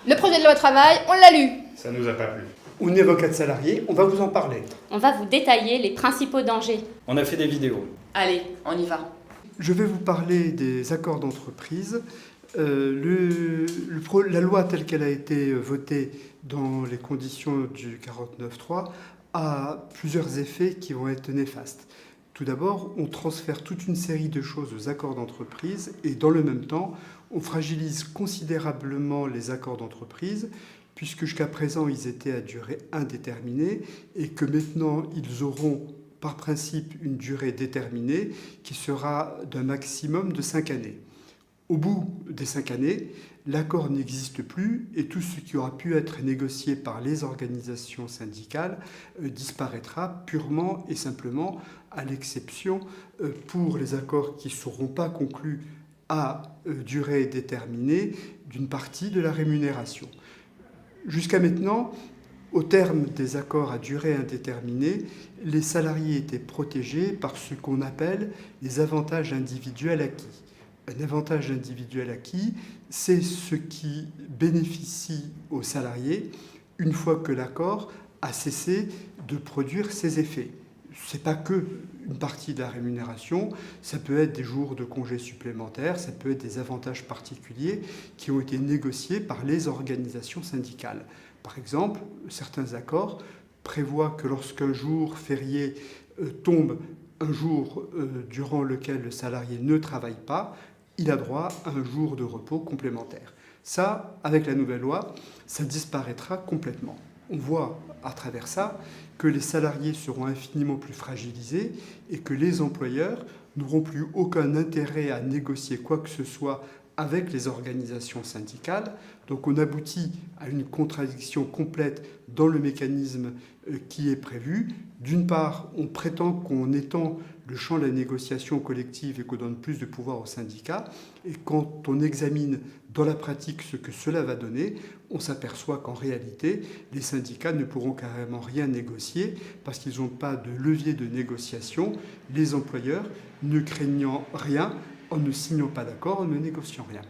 Le projet de loi travail, on l'a lu. Ça nous a pas plu. On est avocat de salarié, on va vous en parler. On va vous détailler les principaux dangers. On a fait des vidéos. Allez, on y va. Je vais vous parler des accords d'entreprise. La loi telle qu'elle a été votée dans les conditions du 49.3 a plusieurs effets qui vont être néfastes. Tout d'abord, on transfère toute une série de choses aux accords d'entreprise et dans le même temps, on fragilise considérablement les accords d'entreprise puisque jusqu'à présent, ils étaient à durée indéterminée et que maintenant, ils auront par principe une durée déterminée qui sera d'un maximum de 5 années. Au bout des 5 années, l'accord n'existe plus et tout ce qui aura pu être négocié par les organisations syndicales disparaîtra purement et simplement, à l'exception pour les accords qui ne seront pas conclus à durée déterminée d'une partie de la rémunération. Jusqu'à maintenant, au terme des accords à durée indéterminée, les salariés étaient protégés par ce qu'on appelle les avantages individuels acquis. Un avantage individuel acquis, c'est ce qui bénéficie aux salariés une fois que l'accord a cessé de produire ses effets. Ce n'est pas que une partie de la rémunération, ça peut être des jours de congés supplémentaires, ça peut être des avantages particuliers qui ont été négociés par les organisations syndicales. Par exemple, certains accords prévoient que lorsqu'un jour férié tombe un jour durant lequel le salarié ne travaille pas, il a droit à un jour de repos complémentaire. Ça, avec la nouvelle loi, ça disparaîtra complètement. On voit à travers ça que les salariés seront infiniment plus fragilisés et que les employeurs n'auront plus aucun intérêt à négocier quoi que ce soit avec les organisations syndicales. Donc on aboutit à une contradiction complète dans le mécanisme qui est prévu. D'une part, on prétend qu'on étend le champ de la négociation collective et qu'on donne plus de pouvoir aux syndicats. Et quand on examine dans la pratique ce que cela va donner, on s'aperçoit qu'en réalité, les syndicats ne pourront carrément rien négocier parce qu'ils n'ont pas de levier de négociation. Les employeurs ne craignant rien, en ne signant pas d'accord, en ne négociant rien.